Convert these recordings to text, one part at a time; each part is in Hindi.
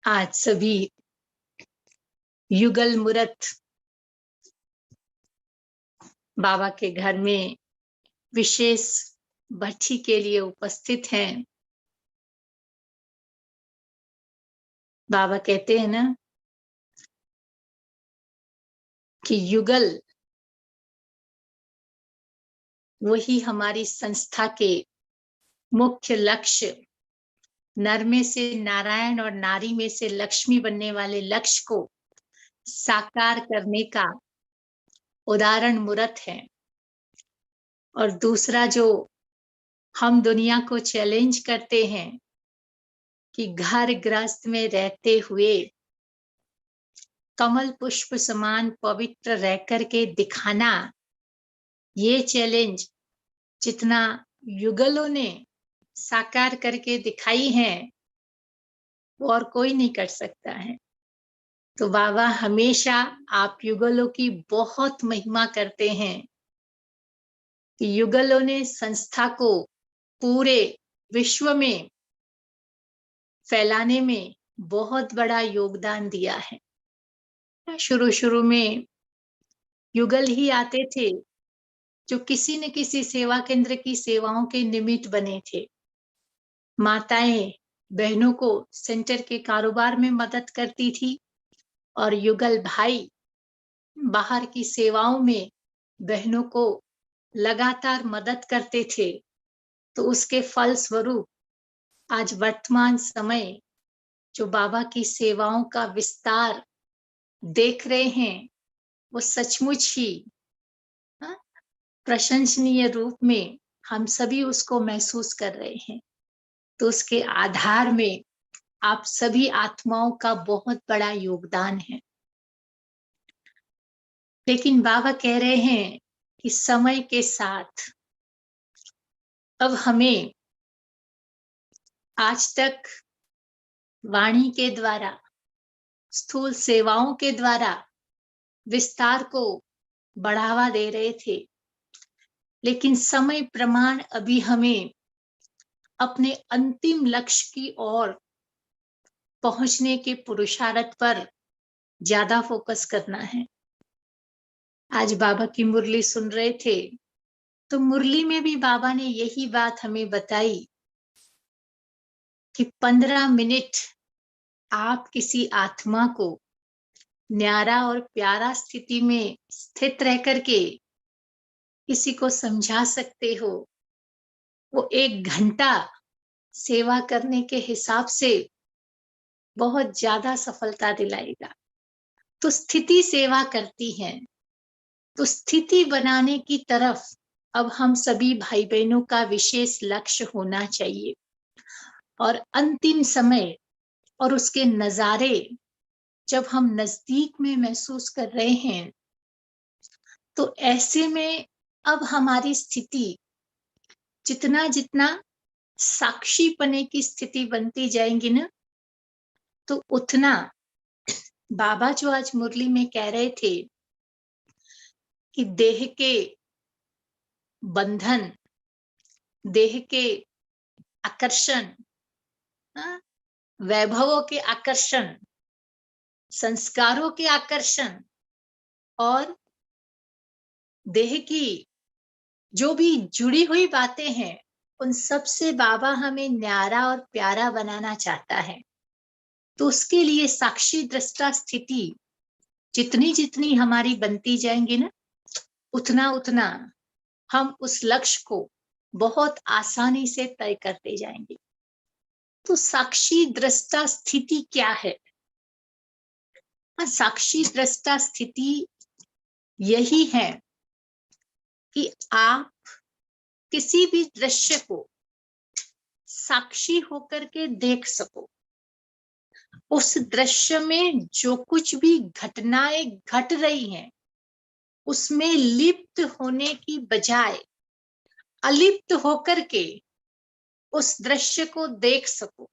आज सभी युगल मूरत बाबा के घर में विशेष भट्ठी के लिए उपस्थित हैं। बाबा कहते हैं ना कि युगल वही हमारी संस्था के मुख्य लक्ष्य, नर में से नारायण और नारी में से लक्ष्मी बनने वाले लक्ष्य को साकार करने का उदाहरण मूरत है। और दूसरा जो हम दुनिया को चैलेंज करते हैं कि घर गृहस्थ में रहते हुए कमल पुष्प समान पवित्र रह करके दिखाना, ये चैलेंज जितना युगलों ने साकार करके दिखाई है वो और कोई नहीं कर सकता है। तो बाबा हमेशा आप युगलों की बहुत महिमा करते हैं कि युगलों ने संस्था को पूरे विश्व में फैलाने में बहुत बड़ा योगदान दिया है। शुरू शुरू में युगल ही आते थे जो किसी न किसी सेवा केंद्र की सेवाओं के निमित्त बने थे। माताएं बहनों को सेंटर के कारोबार में मदद करती थी और युगल भाई बाहर की सेवाओं में बहनों को लगातार मदद करते थे। तो उसके फल स्वरूप आज वर्तमान समय जो बाबा की सेवाओं का विस्तार देख रहे हैं वो सचमुच ही प्रशंसनीय रूप में हम सभी उसको महसूस कर रहे हैं। तो उसके आधार में आप सभी आत्माओं का बहुत बड़ा योगदान है। लेकिन बाबा कह रहे हैं कि समय के साथ अब हमें आज तक वाणी के द्वारा, स्थूल सेवाओं के द्वारा विस्तार को बढ़ावा दे रहे थे, लेकिन समय प्रमाण अभी हमें अपने अंतिम लक्ष्य की ओर पहुंचने के पुरुषार्थ पर ज्यादा फोकस करना है। आज बाबा की मुरली सुन रहे थे तो मुरली में भी बाबा ने यही बात हमें बताई कि 15 मिनट आप किसी आत्मा को न्यारा और प्यारा स्थिति में स्थित रह करके किसी को समझा सकते हो, वो 1 घंटा सेवा करने के हिसाब से बहुत ज्यादा सफलता दिलाएगा। तो स्थिति सेवा करती है, तो स्थिति बनाने की तरफ अब हम सभी भाई बहनों का विशेष लक्ष्य होना चाहिए। और अंतिम समय और उसके नजारे जब हम नजदीक में महसूस कर रहे हैं तो ऐसे में अब हमारी स्थिति जितना जितना साक्षी पने की स्थिति बनती जाएंगी ना, तो उतना बाबा जो आज मुरली में कह रहे थे कि देह के बंधन, देह के आकर्षण, वैभवों के आकर्षण, संस्कारों के आकर्षण और देह की जो भी जुड़ी हुई बातें हैं, उन सब से बाबा हमें न्यारा और प्यारा बनाना चाहता है। तो उसके लिए साक्षी दृष्टा स्थिति जितनी जितनी हमारी बनती जाएंगी ना, उतना उतना हम उस लक्ष्य को बहुत आसानी से तय करते जाएंगे। तो साक्षी दृष्टा स्थिति क्या है? साक्षी दृष्टा स्थिति यही है कि आप किसी भी दृश्य को साक्षी होकर के देख सको। उस दृश्य में जो कुछ भी घटनाएं घट रही हैं उसमें लिप्त होने की बजाय अलिप्त होकर के उस दृश्य को देख सको।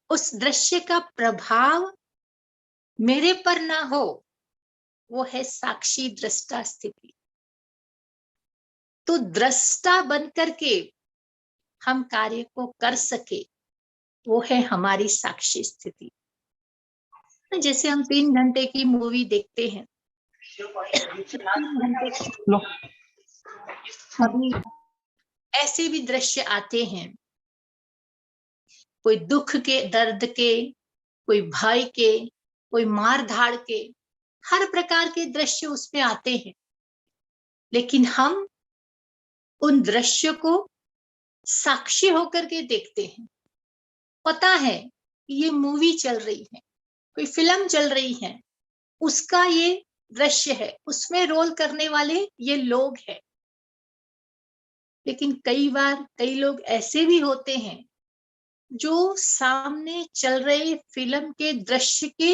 उस दृश्य का प्रभाव मेरे पर ना हो, वो है साक्षी दृष्टा स्थिति। तो दृष्टा बनकर के हम कार्य को कर सके, वो है हमारी साक्षी स्थिति। जैसे हम 3 घंटे की मूवी देखते हैं, 3 घंटे कभी ऐसे भी दृश्य आते हैं, कोई दुख के, दर्द के, कोई भय के, कोई मार धाड़ के, हर प्रकार के दृश्य उसमें आते हैं। लेकिन हम उन दृश्य को साक्षी होकर के देखते हैं। पता है कि ये मूवी चल रही है, कोई फिल्म चल रही है, उसका ये दृश्य है, उसमें रोल करने वाले ये लोग हैं। लेकिन कई बार कई लोग ऐसे भी होते हैं जो सामने चल रहे फिल्म के दृश्य के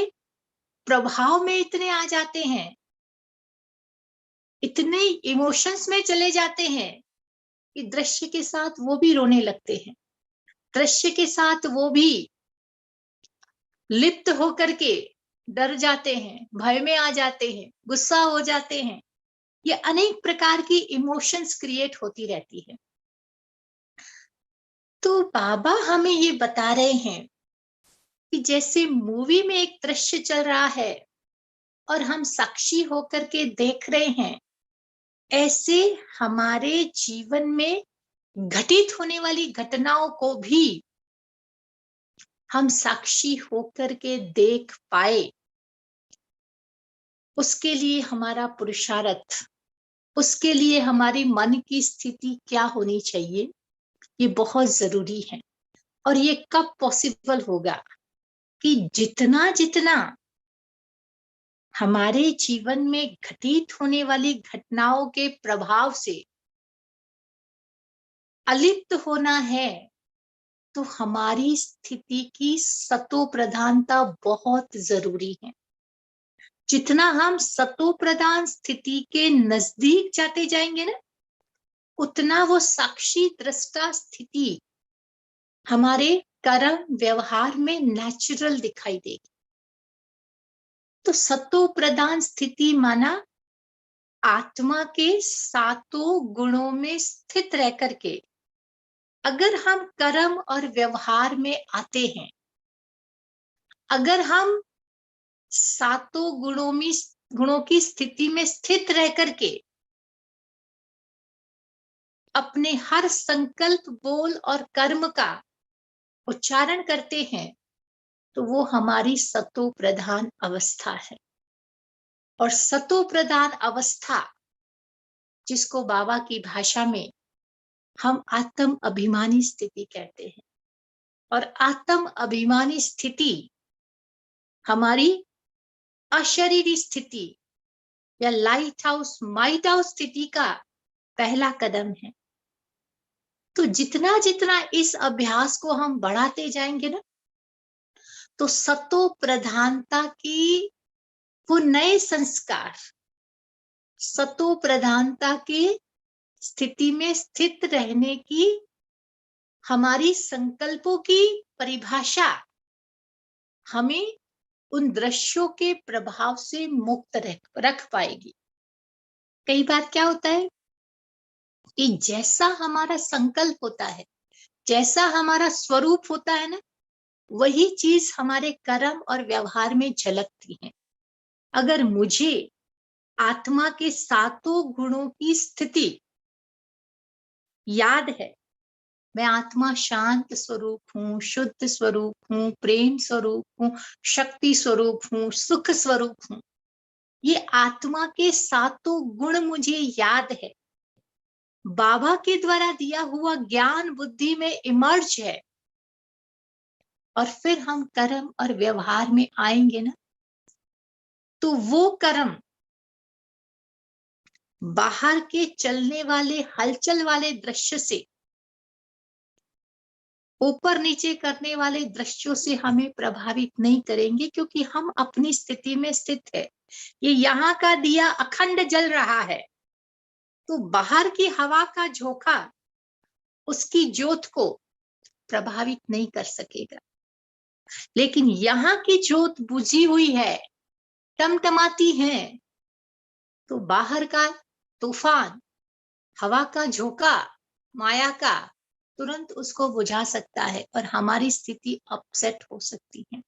प्रभाव में इतने आ जाते हैं, इतने इमोशंस में चले जाते हैं कि दृश्य के साथ वो भी रोने लगते हैं, दृश्य के साथ वो भी लिप्त होकर के डर जाते हैं, भय में आ जाते हैं, गुस्सा हो जाते हैं। ये अनेक प्रकार की इमोशंस क्रिएट होती रहती है। तो बाबा हमें ये बता रहे हैं कि जैसे मूवी में एक दृश्य चल रहा है और हम साक्षी होकर के देख रहे हैं, ऐसे हमारे जीवन में घटित होने वाली घटनाओं को भी हम साक्षी होकर के देख पाए, उसके लिए हमारा पुरुषार्थ, उसके लिए हमारी मन की स्थिति क्या होनी चाहिए, ये बहुत जरूरी है। और ये कब पॉसिबल होगा कि जितना जितना हमारे जीवन में घटित होने वाली घटनाओं के प्रभाव से अलिप्त होना है, तो हमारी स्थिति की सतो प्रधानता बहुत जरूरी है। जितना हम सतो प्रधान स्थिति के नजदीक जाते जाएंगे ना, उतना वो साक्षी दृष्टा स्थिति हमारे कर्म व्यवहार में नेचुरल दिखाई देगी। तो सतो प्रधान स्थिति माना आत्मा के सातों गुणों में स्थित रह करके अगर हम कर्म और व्यवहार में आते हैं, अगर हम सातों गुणों की स्थिति में स्थित रह करके अपने हर संकल्प, बोल और कर्म का उच्चारण करते हैं, तो वो हमारी सतो प्रधान अवस्था है। और सतो प्रधान अवस्था, जिसको बाबा की भाषा में हम आत्म अभिमानी स्थिति कहते हैं, और आत्म अभिमानी स्थिति हमारी अशरीरी स्थिति या लाइट हाउस, माइट हाउस स्थिति का पहला कदम है। तो जितना जितना इस अभ्यास को हम बढ़ाते जाएंगे ना, तो सतो प्रधानता की वो नए संस्कार, सतो प्रधानता की स्थिति में स्थित रहने की हमारी संकल्पों की परिभाषा हमें उन दृश्यों के प्रभाव से मुक्त रख पाएगी। कई बार क्या होता है कि जैसा हमारा संकल्प होता है, जैसा हमारा स्वरूप होता है ना, वही चीज हमारे कर्म और व्यवहार में झलकती है। अगर मुझे आत्मा के सातों गुणों की स्थिति याद है, मैं आत्मा शांत स्वरूप हूँ, शुद्ध स्वरूप हूँ, प्रेम स्वरूप हूँ, शक्ति स्वरूप हूँ, सुख स्वरूप हूँ, ये आत्मा के सातों गुण मुझे याद है, बाबा के द्वारा दिया हुआ ज्ञान बुद्धि में इमर्ज है, और फिर हम कर्म और व्यवहार में आएंगे ना, तो वो कर्म बाहर के चलने वाले हलचल वाले दृश्य से, ऊपर नीचे करने वाले दृश्यों से हमें प्रभावित नहीं करेंगे, क्योंकि हम अपनी स्थिति में स्थित है। ये यहाँ का दिया अखंड जल रहा है, तो बाहर की हवा का झोंका उसकी ज्योत को प्रभावित नहीं कर सकेगा। लेकिन यहाँ की ज्योत बुझी हुई है, टमटमाती है, तो बाहर का तूफान, हवा का झोंका, माया का, तुरंत उसको बुझा सकता है और हमारी स्थिति अपसेट हो सकती है।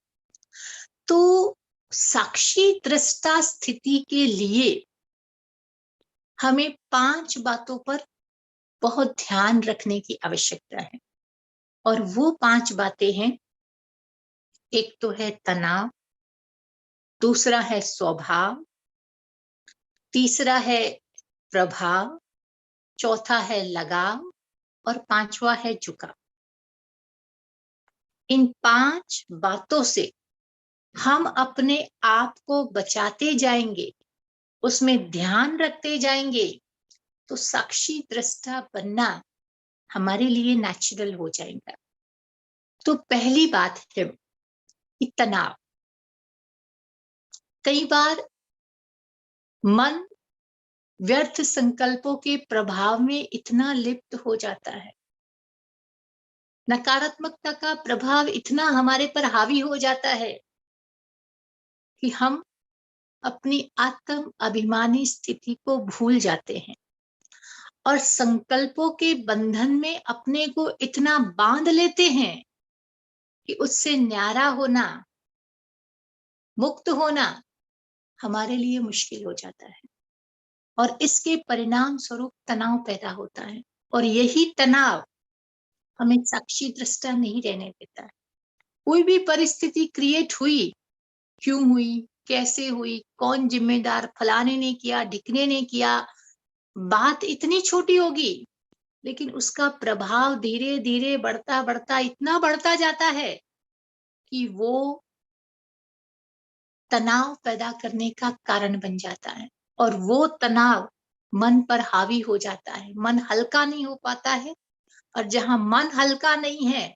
तो साक्षी दृष्टा स्थिति के लिए हमें 5 बातों पर बहुत ध्यान रखने की आवश्यकता है, और वो 5 बातें हैं। एक तो है तनाव, दूसरा है स्वभाव, तीसरा है प्रभाव, चौथा है लगाव, और 5वां है झुकाव। इन 5 बातों से हम अपने आप को बचाते जाएंगे, उसमें ध्यान रखते जाएंगे, तो साक्षी दृष्टा बनना हमारे लिए नेचुरल हो जाएगा। तो पहली बात है कि तनाव। कई बार मन व्यर्थ संकल्पों के प्रभाव में इतना लिप्त हो जाता है, नकारात्मकता का प्रभाव इतना हमारे पर हावी हो जाता है कि हम अपनी आत्म अभिमानी स्थिति को भूल जाते हैं और संकल्पों के बंधन में अपने को इतना बांध लेते हैं कि उससे न्यारा होना, मुक्त होना हमारे लिए मुश्किल हो जाता है, और इसके परिणाम स्वरूप तनाव पैदा होता है। और यही तनाव हमें साक्षी दृष्टा नहीं रहने देता है। कोई भी परिस्थिति क्रिएट हुई, क्यों हुई, कैसे हुई, कौन जिम्मेदार, फलाने ने किया, ढिकने ने किया, बात इतनी छोटी होगी लेकिन उसका प्रभाव धीरे धीरे बढ़ता बढ़ता इतना बढ़ता जाता है कि वो तनाव पैदा करने का कारण बन जाता है, और वो तनाव मन पर हावी हो जाता है, मन हल्का नहीं हो पाता है। और जहां मन हल्का नहीं है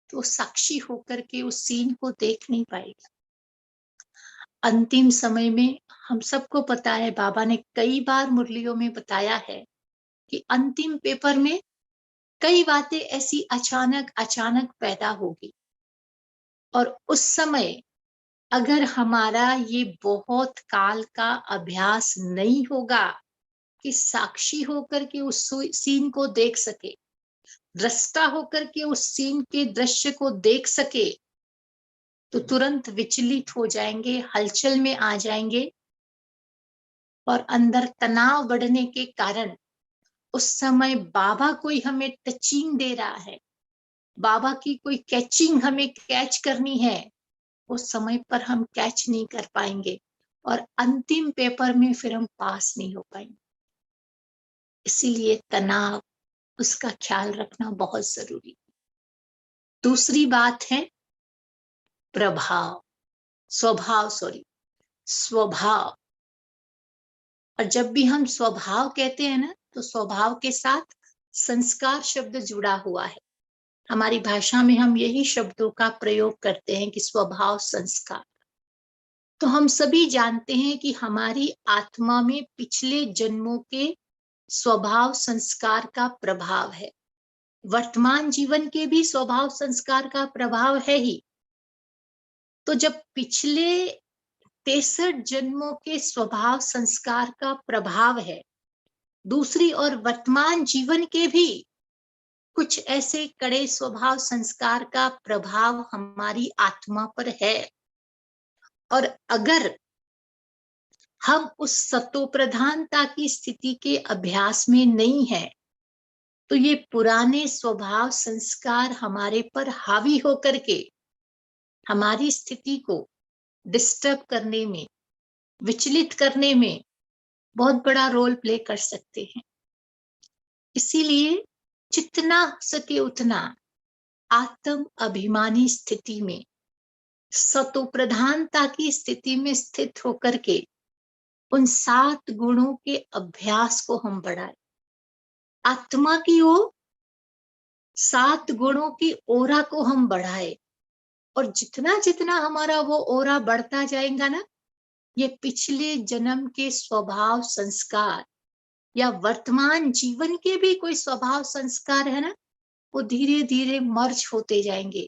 तो साक्षी होकर के उस सीन को देख नहीं पाएगा। अंतिम समय में हम सबको पता है, बाबा ने कई बार मुरलियों में बताया है कि अंतिम पेपर में कई बातें ऐसी अचानक अचानक पैदा होगी, और उस समय अगर हमारा ये बहुत काल का अभ्यास नहीं होगा कि साक्षी होकर के उस सीन को देख सके, दृष्टा होकर के उस सीन के दृश्य को देख सके, तो तुरंत विचलित हो जाएंगे, हलचल में आ जाएंगे, और अंदर तनाव बढ़ने के कारण उस समय बाबा कोई हमें टचिंग दे रहा है, बाबा की कोई कैचिंग हमें कैच करनी है, उस समय पर हम कैच नहीं कर पाएंगे, और अंतिम पेपर में फिर हम पास नहीं हो पाएंगे। इसीलिए तनाव, उसका ख्याल रखना बहुत जरूरी। दूसरी बात है प्रभाव, स्वभाव। और जब भी हम स्वभाव कहते हैं ना, तो स्वभाव के साथ संस्कार शब्द जुड़ा हुआ है। हमारी भाषा में हम यही शब्दों का प्रयोग करते हैं कि स्वभाव संस्कार। तो हम सभी जानते हैं कि हमारी आत्मा में पिछले जन्मों के स्वभाव संस्कार का प्रभाव है, वर्तमान जीवन के भी स्वभाव संस्कार का प्रभाव है ही। तो जब पिछले 63 जन्मों के स्वभाव संस्कार का प्रभाव है, दूसरी और वर्तमान जीवन के भी कुछ ऐसे कड़े स्वभाव संस्कार का प्रभाव हमारी आत्मा पर है, और अगर हम उस सतो प्रधानता की स्थिति के अभ्यास में नहीं है, तो ये पुराने स्वभाव संस्कार हमारे पर हावी होकर के हमारी स्थिति को डिस्टर्ब करने में, विचलित करने में बहुत बड़ा रोल प्ले कर सकते हैं। इसीलिए जितना सके उतना आत्म अभिमानी स्थिति में, सतो प्रधानता की स्थिति में स्थित होकर के उन 7 गुणों के अभ्यास को हम बढ़ाएं। आत्मा की ओर 7 गुणों की ओरा को हम बढ़ाएं, और जितना जितना हमारा वो ओरा बढ़ता जाएगा ना, ये पिछले जन्म के स्वभाव संस्कार या वर्तमान जीवन के भी कोई स्वभाव संस्कार है ना, वो धीरे धीरे मर्ज होते जाएंगे,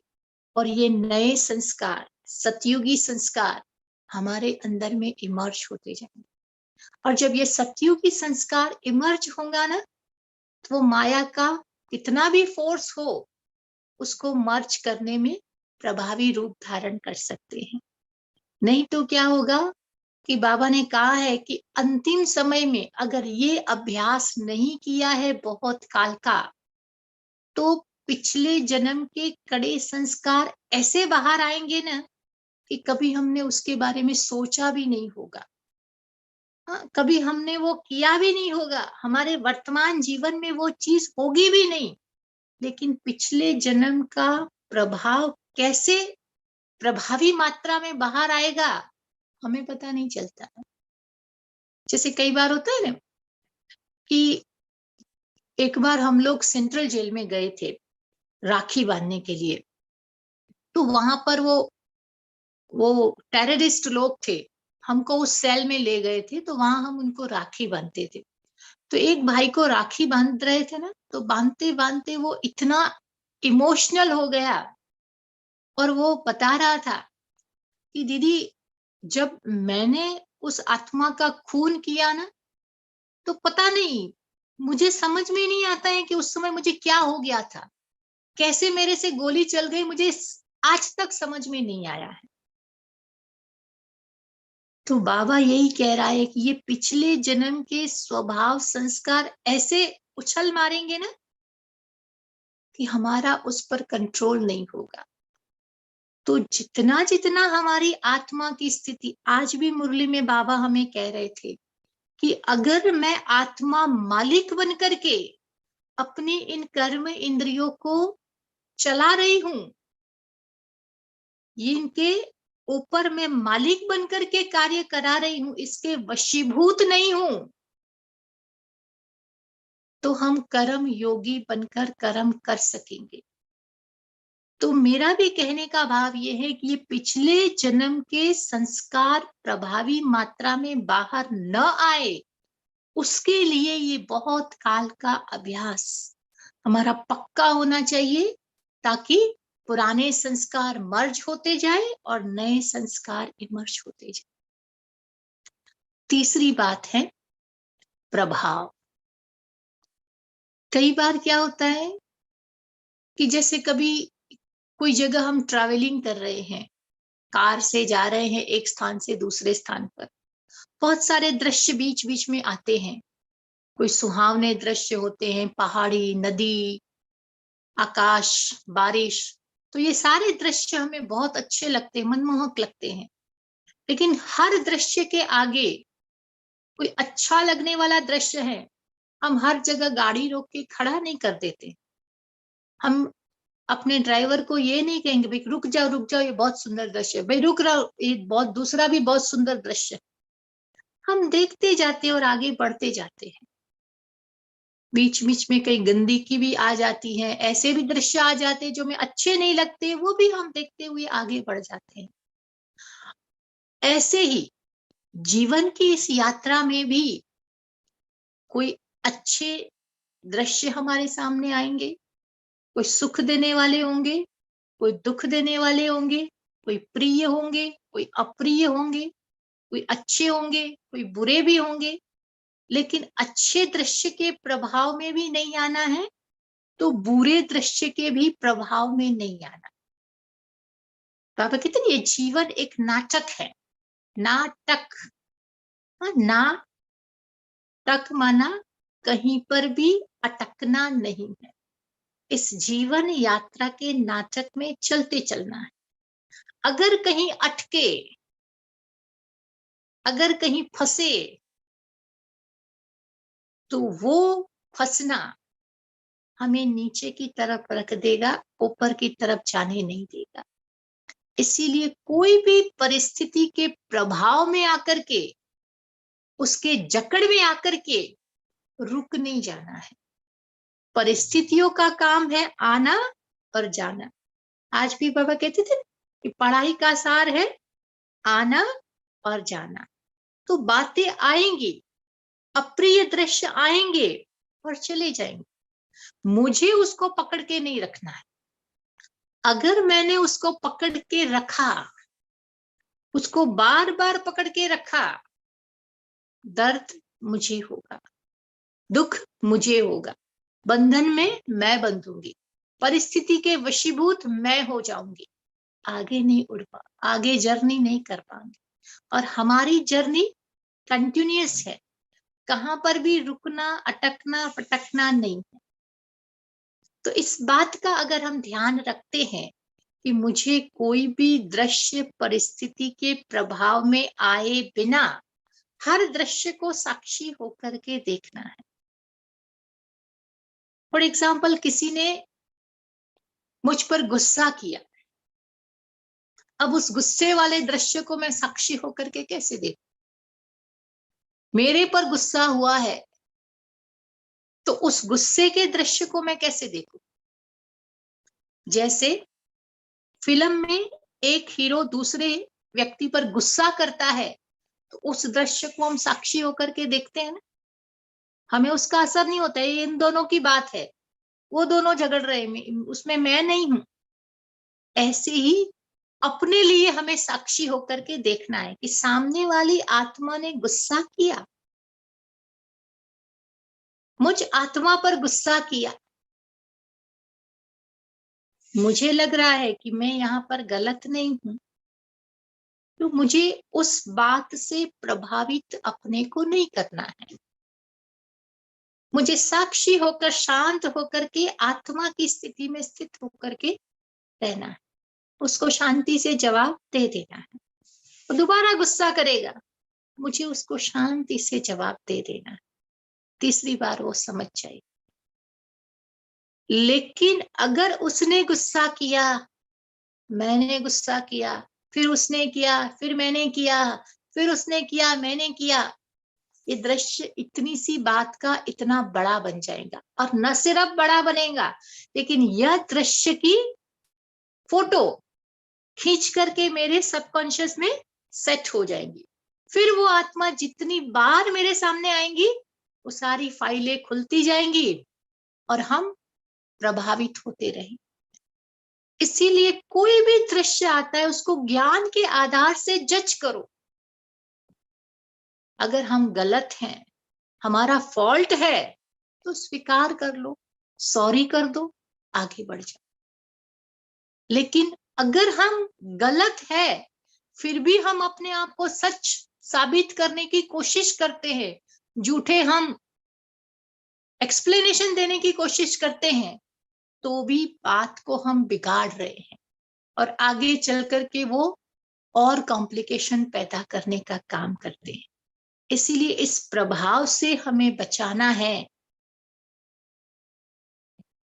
और ये नए संस्कार, सतयुगी संस्कार हमारे अंदर में इमर्ज होते जाएंगे। और जब ये सतयुगी संस्कार इमर्ज होगा ना, तो वो माया का कितना भी फोर्स हो, उसको मर्ज करने में प्रभावी रूप धारण कर सकते हैं। नहीं तो क्या होगा कि बाबा ने कहा है कि अंतिम समय में अगर ये अभ्यास नहीं किया है बहुत काल का, तो पिछले जन्म के कड़े संस्कार ऐसे बाहर आएंगे ना कि कभी हमने उसके बारे में सोचा भी नहीं होगा। हाँ, कभी हमने वो किया भी नहीं होगा, हमारे वर्तमान जीवन में वो चीज होगी भी नहीं, लेकिन पिछले जन्म का प्रभाव कैसे प्रभावी मात्रा में बाहर आएगा हमें पता नहीं चलता। जैसे कई बार होता है ना कि एक बार हम लोग सेंट्रल जेल में गए थे राखी बांधने के लिए, तो वहां पर वो टेररिस्ट लोग थे, हमको उस सेल में ले गए थे, तो वहां हम उनको राखी बांधते थे। तो एक भाई को राखी बांध रहे थे ना, तो बांधते बांधते वो इतना इमोशनल हो गया और वो बता रहा था कि दीदी, जब मैंने उस आत्मा का खून किया ना, तो पता नहीं, मुझे समझ में नहीं आता है कि उस समय मुझे क्या हो गया था, कैसे मेरे से गोली चल गई, मुझे आज तक समझ में नहीं आया है। तो बाबा यही कह रहा है कि ये पिछले जन्म के स्वभाव संस्कार ऐसे उछल मारेंगे ना कि हमारा उस पर कंट्रोल नहीं होगा। तो जितना जितना हमारी आत्मा की स्थिति, आज भी मुरली में बाबा हमें कह रहे थे कि अगर मैं आत्मा मालिक बन करके अपनी इन कर्म इंद्रियों को चला रही हूं, इनके ऊपर मैं मालिक बनकर के कार्य करा रही हूं, इसके वशीभूत नहीं हूं, तो हम कर्म योगी बनकर कर्म कर सकेंगे। तो मेरा भी कहने का भाव ये है कि ये पिछले जन्म के संस्कार प्रभावी मात्रा में बाहर न आए, उसके लिए ये बहुत काल का अभ्यास हमारा पक्का होना चाहिए, ताकि पुराने संस्कार मर्ज होते जाए और नए संस्कार इमर्ज होते जाए। तीसरी बात है प्रभाव। कई बार क्या होता है कि जैसे कभी कोई जगह हम ट्रैवलिंग कर रहे हैं, कार से जा रहे हैं एक स्थान से दूसरे स्थान पर, बहुत सारे दृश्य बीच बीच में आते हैं, कोई सुहावने दृश्य होते हैं, पहाड़ी, नदी, आकाश, बारिश, तो ये सारे दृश्य हमें बहुत अच्छे लगते हैं, मनमोहक लगते हैं। लेकिन हर दृश्य के आगे कोई अच्छा लगने वाला दृश्य है, हम हर जगह गाड़ी रोक के खड़ा नहीं कर देते। हम अपने ड्राइवर को ये नहीं कहेंगे भाई रुक जाओ, ये बहुत सुंदर दृश्य है, भाई रुक रहा, ये बहुत दूसरा भी बहुत सुंदर दृश्य है। हम देखते जाते हैं और आगे बढ़ते जाते हैं। बीच बीच में कई गंदगी भी आ जाती है, ऐसे भी दृश्य आ जाते हैं जो हमें अच्छे नहीं लगते, वो भी हम देखते हुए आगे बढ़ जाते हैं। ऐसे ही जीवन की इस यात्रा में भी कोई अच्छे दृश्य हमारे सामने आएंगे, कोई सुख देने वाले होंगे, कोई दुख देने वाले होंगे, कोई प्रिय होंगे, कोई अप्रिय होंगे, कोई अच्छे होंगे, कोई बुरे भी होंगे। लेकिन अच्छे दृश्य के प्रभाव में भी नहीं आना है, तो बुरे दृश्य के भी प्रभाव में नहीं आना। बाबा कहते हैं ये जीवन एक नाटक है, नाटक। नाटक माना कहीं पर भी अटकना नहीं है, इस जीवन यात्रा के नाटक में चलते चलना है। अगर कहीं अटके, अगर कहीं फंसे, तो वो फंसना हमें नीचे की तरफ रख देगा, ऊपर की तरफ जाने नहीं देगा। इसीलिए कोई भी परिस्थिति के प्रभाव में आकर के, उसके जकड़ में आकर के रुक नहीं जाना है। परिस्थितियों का काम है आना और जाना। आज भी बाबा कहते थे कि पढ़ाई का सार है आना और जाना। तो बातें आएंगी, अप्रिय दृश्य आएंगे और चले जाएंगे, मुझे उसको पकड़ के नहीं रखना है। अगर मैंने उसको पकड़ के रखा, उसको बार बार पकड़ के रखा, दर्द मुझे होगा, दुख मुझे होगा, बंधन में मैं बंधूंगी, परिस्थिति के वशीभूत मैं हो जाऊंगी। आगे नहीं आगे जर्नी नहीं कर पाएंगे। और हमारी जर्नी कंटिन्यूअस है, कहां पर भी रुकना, अटकना, पटकना नहीं है। तो इस बात का अगर हम ध्यान रखते हैं कि मुझे कोई भी दृश्य परिस्थिति के प्रभाव में आए बिना हर दृश्य को साक्षी होकर के देखना है। फॉर एग्जाम्पल, किसी ने मुझ पर गुस्सा किया, अब उस गुस्से वाले दृश्य को मैं साक्षी होकर के कैसे देखूं? मेरे पर गुस्सा हुआ है तो उस गुस्से के दृश्य को मैं कैसे देखूं? जैसे फिल्म में एक हीरो दूसरे व्यक्ति पर गुस्सा करता है तो उस दृश्य को हम साक्षी होकर के देखते हैं ना, हमें उसका असर नहीं होता है, ये इन दोनों की बात है, वो दोनों झगड़ रहे हैं, उसमें मैं नहीं हूं। ऐसे ही अपने लिए हमें साक्षी होकर के देखना है कि सामने वाली आत्मा ने गुस्सा किया, मुझ आत्मा पर गुस्सा किया, मुझे लग रहा है कि मैं यहाँ पर गलत नहीं हूं, तो मुझे उस बात से प्रभावित अपने को नहीं करना है। मुझे साक्षी होकर, शांत होकर के, आत्मा की स्थिति में स्थित होकर के रहना है, उसको शांति से जवाब दे देना है। वो दोबारा गुस्सा करेगा, मुझे उसको शांति से जवाब दे देना है। तीसरी बार वो समझ जाए। लेकिन अगर उसने गुस्सा किया, मैंने गुस्सा किया, फिर उसने किया, फिर मैंने किया, फिर उसने किया, मैंने किया, ये दृश्य इतनी सी बात का इतना बड़ा बन जाएगा। और न सिर्फ बड़ा बनेगा, लेकिन यह दृश्य की फोटो खींच करके मेरे सबकॉन्शियस में सेट हो जाएंगी। फिर वो आत्मा जितनी बार मेरे सामने आएंगी, वो सारी फाइलें खुलती जाएंगी और हम प्रभावित होते रहेंगे। इसीलिए कोई भी दृश्य आता है उसको ज्ञान के आधार से जज करो। अगर हम गलत हैं, हमारा फॉल्ट है, तो स्वीकार कर लो, सॉरी कर दो, आगे बढ़ जाओ। लेकिन अगर हम गलत है फिर भी हम अपने आप को सच साबित करने की कोशिश करते हैं, झूठे हम एक्सप्लेनेशन देने की कोशिश करते हैं, तो भी बात को हम बिगाड़ रहे हैं और आगे चल करके वो और कॉम्प्लिकेशन पैदा करने का काम करते हैं। इसीलिए इस प्रभाव से हमें बचाना है,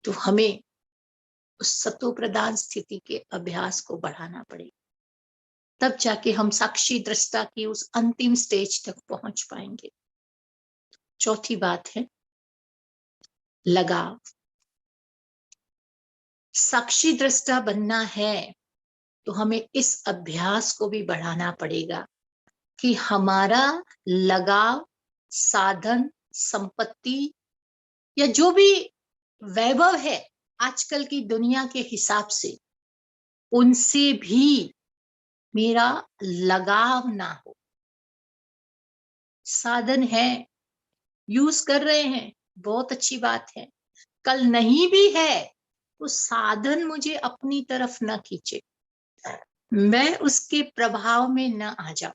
तो हमें उस सतो प्रधान स्थिति के अभ्यास को बढ़ाना पड़ेगा, तब जाके हम साक्षी दृष्टा की उस अंतिम स्टेज तक पहुंच पाएंगे। चौथी बात है लगाव। साक्षी दृष्टा बनना है तो हमें इस अभ्यास को भी बढ़ाना पड़ेगा कि हमारा लगाव साधन, संपत्ति या जो भी वैभव है आजकल की दुनिया के हिसाब से, उनसे भी मेरा लगाव ना हो। साधन है, यूज कर रहे हैं, बहुत अच्छी बात है। कल नहीं भी है तो साधन मुझे अपनी तरफ न खींचे, मैं उसके प्रभाव में न आ जाऊं।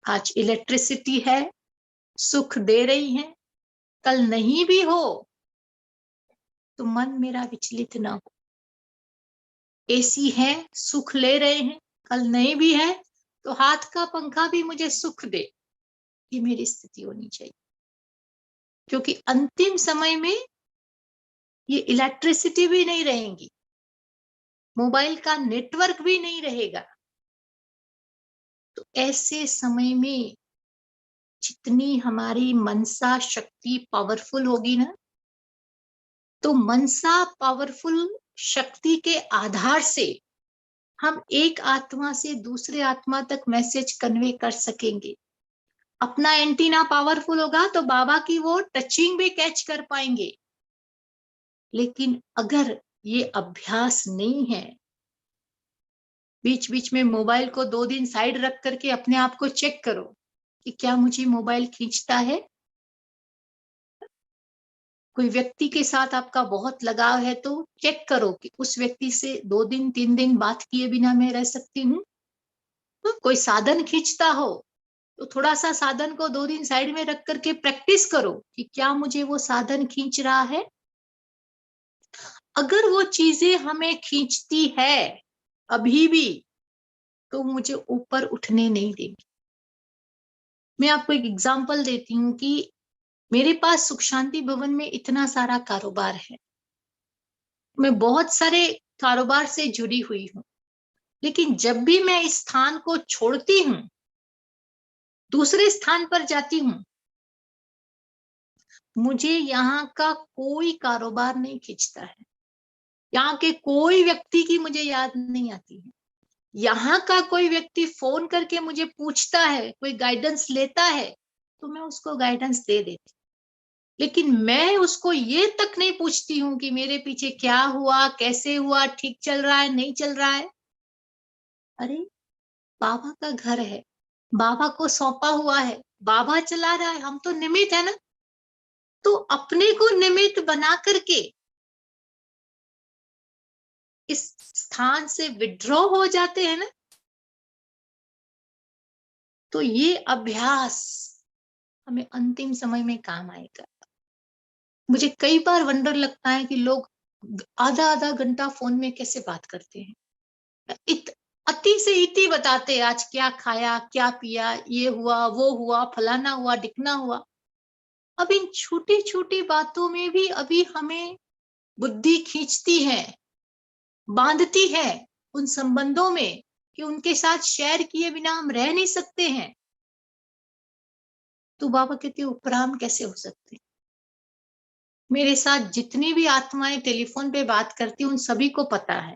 आज इलेक्ट्रिसिटी है, सुख दे रही है, कल नहीं भी हो तो मन मेरा विचलित ना हो। एसी है, सुख ले रहे हैं, कल नहीं भी है तो हाथ का पंखा भी मुझे सुख दे, ये मेरी स्थिति होनी चाहिए। क्योंकि अंतिम समय में ये इलेक्ट्रिसिटी भी नहीं रहेगी, मोबाइल का नेटवर्क भी नहीं रहेगा। तो ऐसे समय में जितनी हमारी मनसा शक्ति पावरफुल होगी ना, तो मनसा पावरफुल शक्ति के आधार से हम एक आत्मा से दूसरे आत्मा तक मैसेज कन्वे कर सकेंगे। अपना एंटीना पावरफुल होगा तो बाबा की वो टचिंग भी कैच कर पाएंगे। लेकिन अगर ये अभ्यास नहीं है, बीच बीच में मोबाइल को 2 दिन साइड रख करके अपने आप को चेक करो कि क्या मुझे मोबाइल खींचता है। कोई व्यक्ति के साथ आपका बहुत लगाव है तो चेक करो कि उस व्यक्ति से 2 दिन 3 दिन बात किए बिना मैं रह सकती हूँ। कोई साधन खींचता हो तो थोड़ा सा साधन को 2 दिन साइड में रख करके प्रैक्टिस करो कि क्या मुझे वो साधन खींच रहा है। अगर वो चीजें हमें खींचती है अभी भी, तो मुझे ऊपर उठने नहीं देगी। मैं आपको एक एग्जांपल देती हूँ कि मेरे पास सुख शांति भवन में इतना सारा कारोबार है, मैं बहुत सारे कारोबार से जुड़ी हुई हूँ, लेकिन जब भी मैं इस स्थान को छोड़ती हूँ, दूसरे स्थान पर जाती हूँ, मुझे यहाँ का कोई कारोबार नहीं खींचता है, यहाँ के कोई व्यक्ति की मुझे याद नहीं आती है। यहाँ का कोई व्यक्ति फोन करके मुझे पूछता है, कोई गाइडेंस लेता है, तो मैं उसको गाइडेंस दे देती, लेकिन मैं उसको ये तक नहीं पूछती हूँ कि मेरे पीछे क्या हुआ, कैसे हुआ, ठीक चल रहा है, नहीं चल रहा है। अरे बाबा का घर है, बाबा को सौंपा हुआ है, बाबा चला रहा है, हम तो निमित्त है ना। तो अपने को निमित्त बना करके इस स्थान से विड्रॉ हो जाते हैं ना, तो ये अभ्यास हमें अंतिम समय में काम आएगा। मुझे कई बार वंडर लगता है कि लोग आधा आधा घंटा फोन में कैसे बात करते हैं, अति से इति बताते, आज क्या खाया, क्या पिया, ये हुआ, वो हुआ, फलाना हुआ, ढिकना हुआ। अब इन छोटी छोटी बातों में भी अभी हमें बुद्धि खींचती है, बांधती है उन संबंधों में कि उनके साथ शेयर किए बिना हम रह नहीं सकते हैं। तो बाबा कहते उपराम कैसे हो सकते। मेरे साथ जितनी भी आत्माएं टेलीफोन पे बात करती, उन सभी को पता है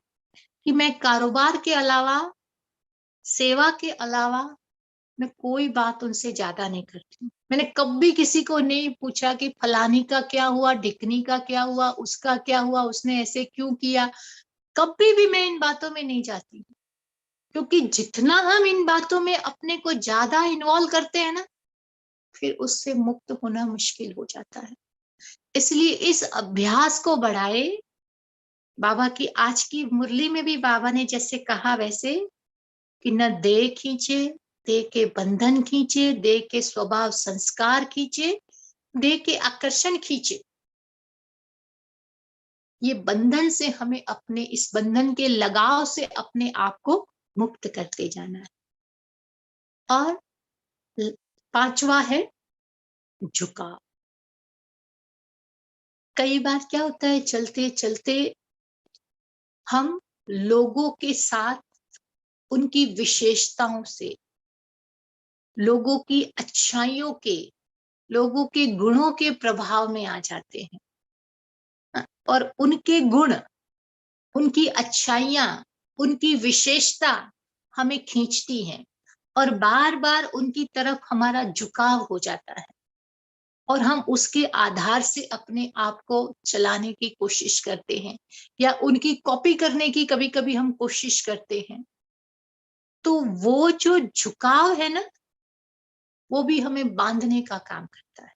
कि मैं कारोबार के अलावा, सेवा के अलावा मैं कोई बात उनसे ज्यादा नहीं करती। मैंने कभी किसी को नहीं पूछा कि फलानी का क्या हुआ, ढिकनी का क्या हुआ, उसका क्या हुआ, उसने ऐसे क्यों किया। कभी भी मैं इन बातों में नहीं जाती, क्योंकि जितना हम इन बातों में अपने को ज्यादा इन्वॉल्व करते हैं ना, फिर उससे मुक्त होना मुश्किल हो जाता है। इसलिए इस अभ्यास को बढ़ाए। बाबा की आज की मुरली में भी बाबा ने जैसे कहा वैसे कि न देह खींचे, देह के बंधन खींचे, देह के स्वभाव संस्कार खींचे, देह के आकर्षण खींचे। ये बंधन से हमें अपने, इस बंधन के लगाव से अपने आप को मुक्त करते जाना है। और 5वां है झुकाव। कई बार क्या होता है, चलते चलते हम लोगों के साथ उनकी विशेषताओं से, लोगों की अच्छाइयों के, लोगों के गुणों के प्रभाव में आ जाते हैं, और उनके गुण, उनकी अच्छाइयां, उनकी विशेषता हमें खींचती हैं, और बार बार उनकी तरफ हमारा झुकाव हो जाता है, और हम उसके आधार से अपने आप को चलाने की कोशिश करते हैं, या उनकी कॉपी करने की कभी कभी हम कोशिश करते हैं। तो वो जो झुकाव है ना, वो भी हमें बांधने का काम करता है।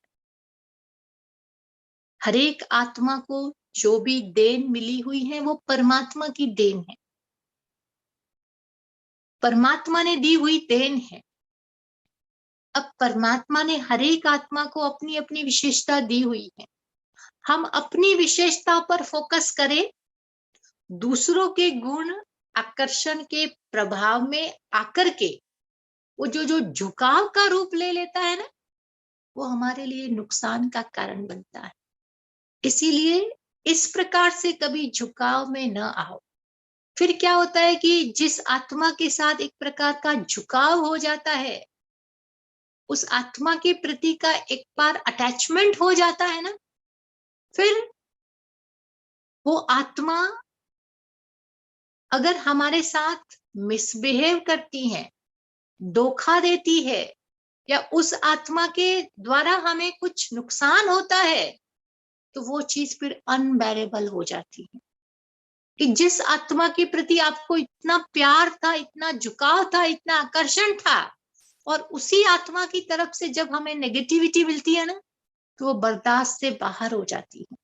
हर एक आत्मा को जो भी देन मिली हुई है वो परमात्मा की देन है, परमात्मा ने दी हुई देन है। अब परमात्मा ने हर एक आत्मा को अपनी अपनी विशेषता दी हुई है। हम अपनी विशेषता पर फोकस करें, दूसरों के गुण आकर्षण के प्रभाव में आकर के वो जो झुकाव का रूप ले लेता है ना, वो हमारे लिए नुकसान का कारण बनता है। इसीलिए इस प्रकार से कभी झुकाव में न आओ। फिर क्या होता है कि जिस आत्मा के साथ एक प्रकार का झुकाव हो जाता है, उस आत्मा के प्रति का एक बार अटैचमेंट हो जाता है ना, फिर वो आत्मा अगर हमारे साथ मिसबिहेव करती है, धोखा देती है, या उस आत्मा के द्वारा हमें कुछ नुकसान होता है, तो वो चीज फिर अनबेरेबल हो जाती है। कि जिस आत्मा के प्रति आपको इतना प्यार था, इतना झुकाव था, इतना आकर्षण था, और उसी आत्मा की तरफ से जब हमें नेगेटिविटी मिलती है ना, तो वो बर्दाश्त से बाहर हो जाती है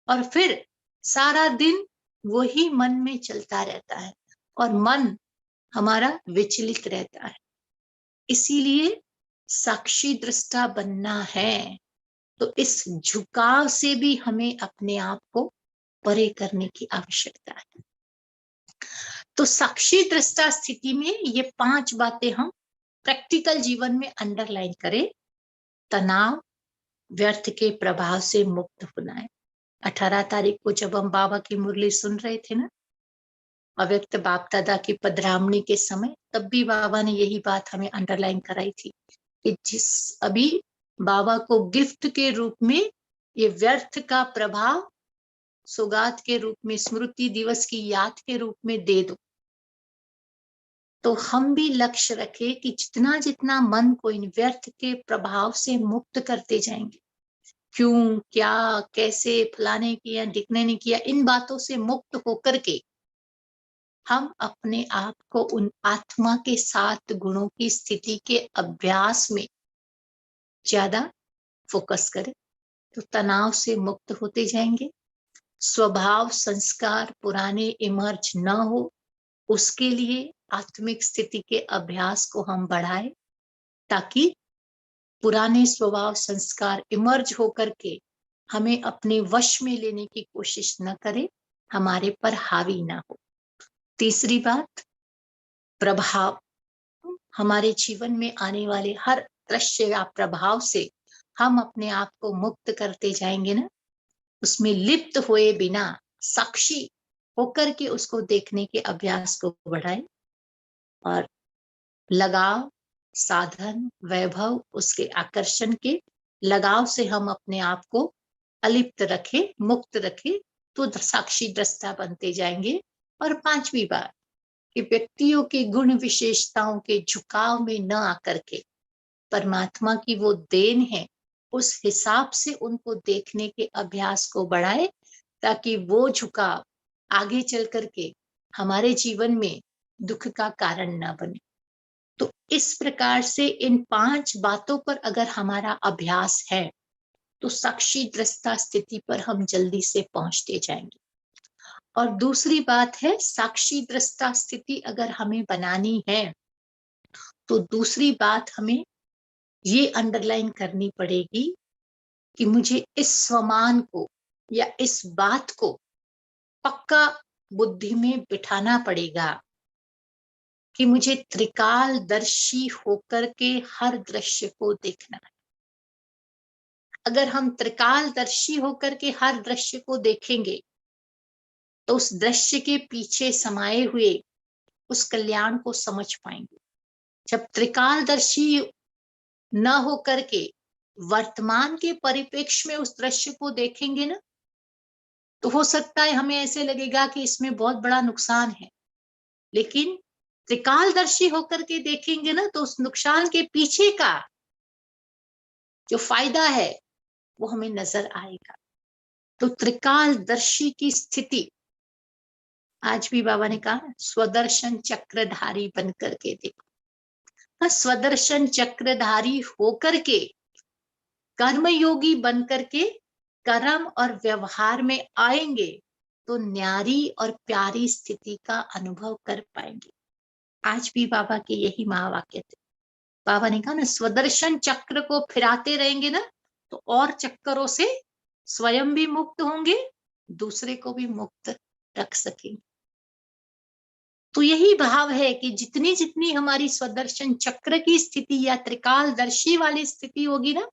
और फिर सारा दिन वही मन में चलता रहता है और मन हमारा विचलित रहता है। इसीलिए साक्षी दृष्टा बनना है तो इस झुकाव से भी हमें अपने आप को परे करने की आवश्यकता है। तो साक्षी दृष्टा स्थिति में ये 5 बातें हम प्रैक्टिकल जीवन में अंडरलाइन करें। तनाव, व्यर्थ के प्रभाव से मुक्त होना है। 18 तारीख को जब हम बाबा की मुरली सुन रहे थे ना, अव्यक्त बाप दादा की पधरामणी के समय, तब भी बाबा ने यही बात हमें अंडरलाइन कराई थी कि जिस अभी बाबा को गिफ्ट के रूप में ये व्यर्थ का प्रभाव सौगात के रूप में, स्मृति दिवस की याद के रूप में दे दो। तो हम भी लक्ष्य रखें कि जितना जितना मन को इन व्यर्थ के प्रभाव से मुक्त करते जाएंगे, क्यों, क्या, कैसे, फलाने किया, ढिकने ने किया, इन बातों से मुक्त होकर के हम अपने आप को उन आत्मा के 7 गुणों की स्थिति के अभ्यास में ज्यादा फोकस करें तो तनाव से मुक्त होते जाएंगे। स्वभाव संस्कार पुराने इमर्ज न हो, उसके लिए आत्मिक स्थिति के अभ्यास को हम बढ़ाएं ताकि पुराने स्वभाव संस्कार इमर्ज होकर के हमें अपने वश में लेने की कोशिश न करे, हमारे पर हावी ना हो। तीसरी बात, प्रभाव। हमारे जीवन में आने वाले हर दृश्य या प्रभाव से हम अपने आप को मुक्त करते जाएंगे ना, उसमें लिप्त हुए बिना साक्षी होकर के उसको देखने के अभ्यास को बढ़ाएं और लगाव, साधन, वैभव, उसके आकर्षण के लगाव से हम अपने आप को अलिप्त रखें, मुक्त रखें, तो साक्षी दृष्टा बनते जाएंगे। और 5वीं बात कि व्यक्तियों के गुण विशेषताओं के झुकाव में न आकर के परमात्मा की वो देन है, उस हिसाब से उनको देखने के अभ्यास को बढ़ाए ताकि वो झुकाव आगे चल करके हमारे जीवन में दुख का कारण न बने। तो इस प्रकार से इन 5 बातों पर अगर हमारा अभ्यास है तो साक्षी दृष्टा स्थिति पर हम जल्दी से पहुंचते जाएंगे। और दूसरी बात है, साक्षी दृष्टा स्थिति अगर हमें बनानी है तो दूसरी बात हमें ये अंडरलाइन करनी पड़ेगी कि मुझे इस स्वमान को या इस बात को पक्का बुद्धि में बिठाना पड़ेगा कि मुझे त्रिकालदर्शी होकर के हर दृश्य को देखना है। अगर हम त्रिकालदर्शी होकर के हर दृश्य को देखेंगे तो उस दृश्य के पीछे समाये हुए उस कल्याण को समझ पाएंगे। जब त्रिकालदर्शी न होकर के वर्तमान के परिप्रेक्ष्य में उस दृश्य को देखेंगे ना, तो हो सकता है हमें ऐसे लगेगा कि इसमें बहुत बड़ा नुकसान है, लेकिन त्रिकालदर्शी होकर के देखेंगे ना तो उस नुकसान के पीछे का जो फायदा है वो हमें नजर आएगा। तो त्रिकालदर्शी की स्थिति आज भी बाबा ने कहा स्वदर्शन चक्रधारी बनकर के देखो। स्वदर्शन चक्रधारी होकर के कर्मयोगी बनकर के कर्म और व्यवहार में आएंगे तो न्यारी और प्यारी स्थिति का अनुभव कर पाएंगे। आज भी बाबा के यही महावाक्य थे। बाबा ने कहा ना, स्वदर्शन चक्र को फिराते रहेंगे ना तो और चक्करों से स्वयं भी मुक्त होंगे, दूसरे को भी मुक्त रख सकेंगे। तो यही भाव है कि जितनी जितनी हमारी स्वदर्शन चक्र की स्थिति या त्रिकालदर्शी वाली स्थिति होगी ना,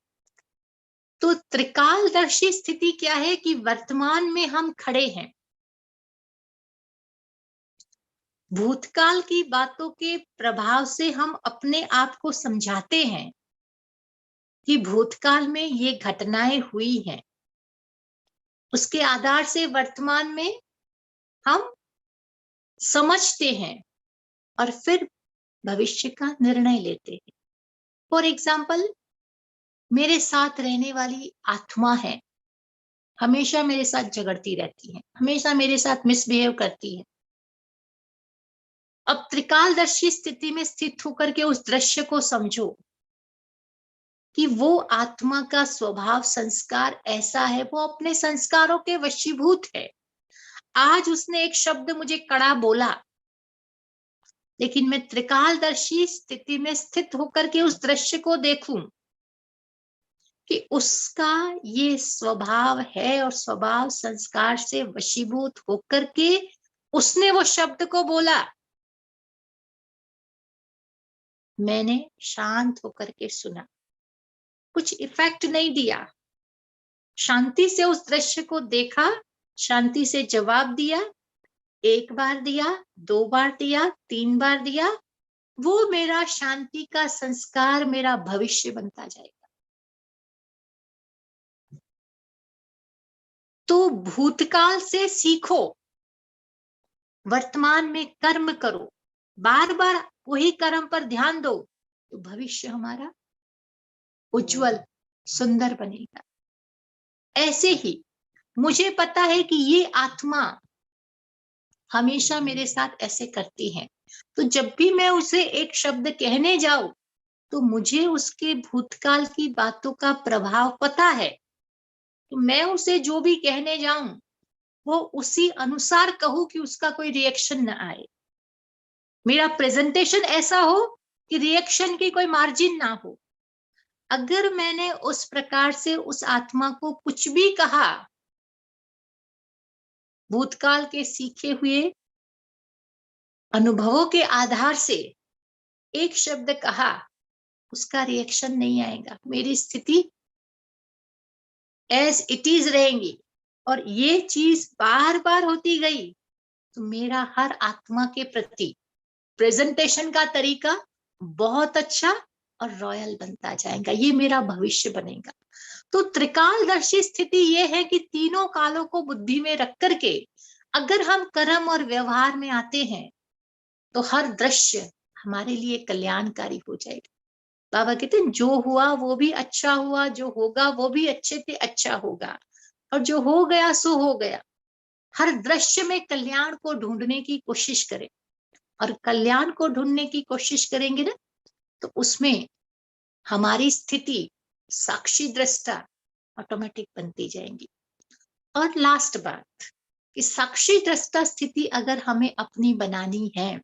तो त्रिकालदर्शी स्थिति क्या है कि वर्तमान में हम खड़े हैं, भूतकाल की बातों के प्रभाव से हम अपने आप को समझाते हैं कि भूतकाल में ये घटनाएं हुई हैं, उसके आधार से वर्तमान में हम समझते हैं और फिर भविष्य का निर्णय लेते हैं। फॉर एग्जाम्पल, मेरे साथ रहने वाली आत्मा है, हमेशा मेरे साथ झगड़ती रहती है, हमेशा मेरे साथ मिसबिहेव करती है। अब त्रिकालदर्शी स्थिति में स्थित होकर के उस दृश्य को समझो कि वो आत्मा का स्वभाव संस्कार ऐसा है, वो अपने संस्कारों के वशीभूत है। आज उसने एक शब्द मुझे कड़ा बोला, लेकिन मैं त्रिकालदर्शी स्थिति में स्थित होकर के उस दृश्य को देखूं कि उसका ये स्वभाव है और स्वभाव संस्कार से वशीभूत होकर के उसने वो शब्द को बोला। मैंने शांत होकर के सुना, कुछ इफेक्ट नहीं दिया, शांति से उस दृश्य को देखा, शांति से जवाब दिया। एक बार दिया, 2 बार दिया, 3 बार दिया, वो मेरा शांति का संस्कार मेरा भविष्य बनता जाएगा। तो भूतकाल से सीखो, वर्तमान में कर्म करो, बार बार वही कर्म पर ध्यान दो, तो भविष्य हमारा उज्जवल सुंदर बनेगा। ऐसे ही मुझे पता है कि ये आत्मा हमेशा मेरे साथ ऐसे करती है, तो जब भी मैं उसे एक शब्द कहने जाऊं तो मुझे उसके भूतकाल की बातों का प्रभाव पता है, तो मैं उसे जो भी कहने जाऊं वो उसी अनुसार कहूं कि उसका कोई रिएक्शन न आए। मेरा प्रेजेंटेशन ऐसा हो कि रिएक्शन की कोई मार्जिन ना हो। अगर मैंने उस प्रकार से उस आत्मा को कुछ भी कहा, भूतकाल के सीखे हुए अनुभवों के आधार से एक शब्द कहा, उसका रिएक्शन नहीं आएगा, मेरी स्थिति एज इट इज रहेंगी, और ये चीज बार बार होती गई तो मेरा हर आत्मा के प्रति प्रेजेंटेशन का तरीका बहुत अच्छा और रॉयल बनता जाएगा, ये मेरा भविष्य बनेगा। तो त्रिकालदर्शी स्थिति ये है कि तीनों कालों को बुद्धि में रख करके अगर हम कर्म और व्यवहार में आते हैं तो हर दृश्य हमारे लिए कल्याणकारी हो जाएगा। बाबा कहते हैं जो हुआ वो भी अच्छा हुआ, जो होगा वो भी अच्छे से अच्छा होगा, और जो हो गया सो हो गया। हर दृश्य में कल्याण को ढूंढने की कोशिश करें, और कल्याण को ढूंढने की कोशिश करेंगे ना तो उसमें हमारी स्थिति साक्षी दृष्टा ऑटोमेटिक बनती जाएंगी। और लास्ट बात कि साक्षी दृष्टा स्थिति अगर हमें अपनी बनानी है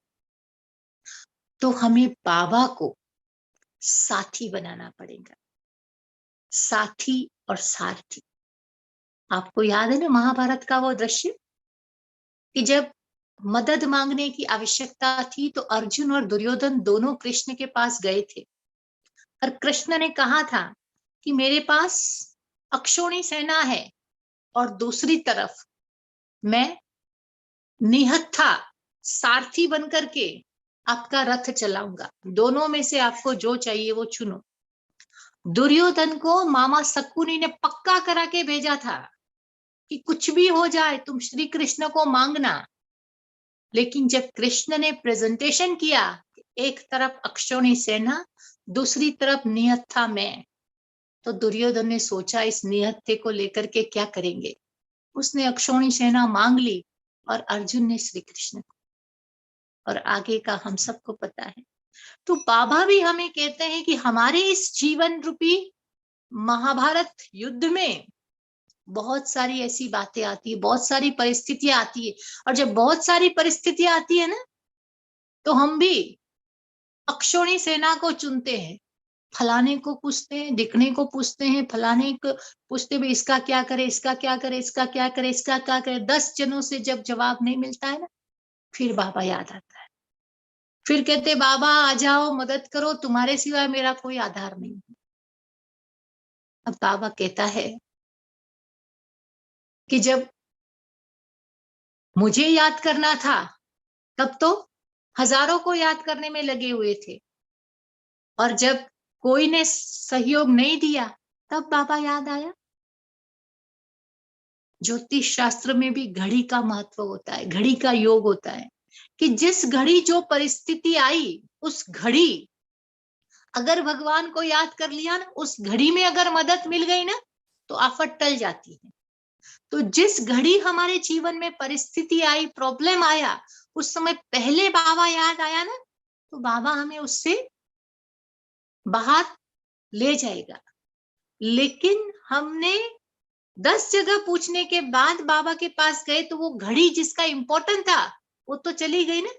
तो हमें बाबा को साथी बनाना पड़ेगा। साथी और सारथी, आपको याद है ना महाभारत का वो दृश्य कि जब मदद मांगने की आवश्यकता थी तो अर्जुन और दुर्योधन दोनों कृष्ण के पास गए थे, और कृष्ण ने कहा था कि मेरे पास अक्षोणी सेना है और दूसरी तरफ मैं निहत्था सारथी बनकर के आपका रथ चलाऊंगा, दोनों में से आपको जो चाहिए वो चुनो। दुर्योधन को मामा शकुनी ने पक्का करा के भेजा था कि कुछ भी हो जाए तुम श्री कृष्ण को मांगना, लेकिन जब कृष्ण ने प्रेजेंटेशन किया, एक तरफ अक्षौणी सेना, दूसरी तरफ निहत्था मैं, तो दुर्योधन ने सोचा इस निहत्थे को लेकर के क्या करेंगे। उसने अक्षौणी सेना मांग ली और अर्जुन ने श्री कृष्ण को, और आगे का हम सबको पता है। तो बाबा भी हमें कहते हैं कि हमारे इस जीवन रूपी महाभारत युद्ध में बहुत सारी ऐसी बातें आती है, बहुत सारी परिस्थितियां आती है, और जब बहुत सारी परिस्थितियां आती है ना तो हम भी अक्षौणी सेना को चुनते हैं, फलाने को पूछते हैं, दिखने को पूछते हैं, फलाने को पूछते भाई इसका क्या करे, इसका क्या करे, इसका क्या करे, इसका क्या करे। 10 जनों से जब जवाब नहीं मिलता है ना, फिर बाबा याद आता है, फिर कहते बाबा आ जाओ मदद करो, तुम्हारे सिवाय मेरा कोई आधार नहीं। अब बाबा कहता है कि जब मुझे याद करना था तब तो हजारों को याद करने में लगे हुए थे, और जब कोई ने सहयोग नहीं दिया तब बाबा याद आया। ज्योतिष शास्त्र में भी घड़ी का महत्व होता है, घड़ी का योग होता है कि जिस घड़ी जो परिस्थिति आई उस घड़ी अगर भगवान को याद कर लिया ना, उस घड़ी में अगर मदद मिल गई ना तो आफत टल जाती है। तो जिस घड़ी हमारे जीवन में परिस्थिति आई, प्रॉब्लम आया, उस समय पहले बाबा याद आया ना, तो बाबा हमें उससे बाहर ले जाएगा। लेकिन हमने 10 जगह पूछने के बाद बाबा के पास गए तो वो घड़ी जिसका इंपॉर्टेंट था वो तो चली गई ना।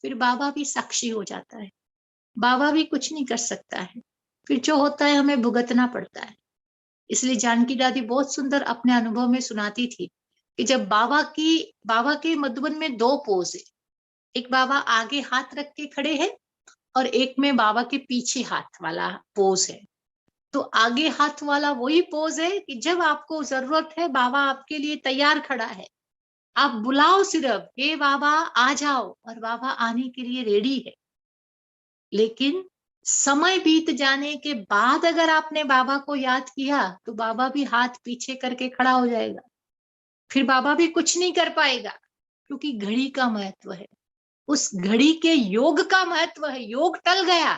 फिर बाबा भी साक्षी हो जाता है, बाबा भी कुछ नहीं कर सकता है, फिर जो होता है हमें भुगतना पड़ता है। इसलिए जानकी दादी बहुत सुंदर अपने अनुभव में सुनाती थी कि जब बाबा के मधुबन में 2 पोज है, एक बाबा आगे हाथ रख के खड़े हैं और एक में बाबा के पीछे हाथ वाला पोज है। तो आगे हाथ वाला वही पोज है कि जब आपको जरूरत है बाबा आपके लिए तैयार खड़ा है, आप बुलाओ सिर्फ, हे बाबा आ जाओ, और बाबा आने के लिए रेडी है। लेकिन समय बीत जाने के बाद अगर आपने बाबा को याद किया तो बाबा भी हाथ पीछे करके खड़ा हो जाएगा, फिर बाबा भी कुछ नहीं कर पाएगा, क्योंकि घड़ी का महत्व है, उस घड़ी के योग का महत्व है। योग टल गया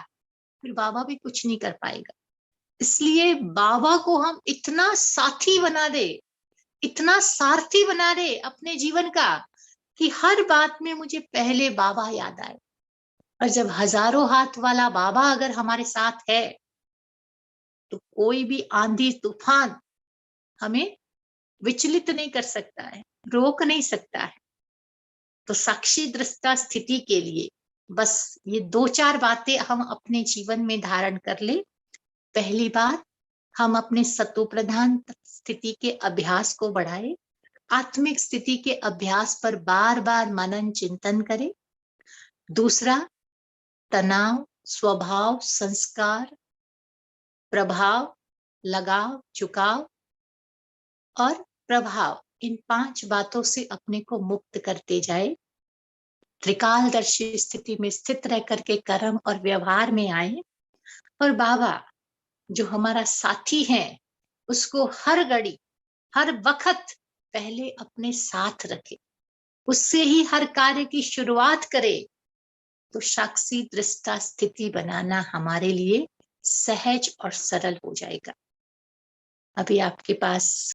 फिर बाबा भी कुछ नहीं कर पाएगा। इसलिए बाबा को हम इतना साथी बना दे, इतना सारथी बना दे अपने जीवन का कि हर बात में मुझे पहले बाबा याद आए। और जब हजारों हाथ वाला बाबा अगर हमारे साथ है तो कोई भी आंधी तूफान हमें विचलित नहीं कर सकता है, रोक नहीं सकता है। तो साक्षी दृष्टा स्थिति के लिए बस ये 2-4 बातें हम अपने जीवन में धारण कर ले। पहली बात, हम अपने सत्व प्रधान स्थिति के अभ्यास को बढ़ाएं, आत्मिक स्थिति के अभ्यास पर बार बार मनन चिंतन करें। दूसरा, तनाव, स्वभाव, संस्कार, प्रभाव, लगाव, झुकाव और प्रभाव, इन 5 बातों से अपने को मुक्त करते जाए। त्रिकालदर्शी स्थिति में स्थित रह करके कर्म और व्यवहार में आए और बाबा जो हमारा साथी है उसको हर घड़ी हर वक्त पहले अपने साथ रखे, उससे ही हर कार्य की शुरुआत करे। तो साक्षी दृष्टा स्थिति बनाना हमारे लिए सहज और सरल हो जाएगा। अभी आपके पास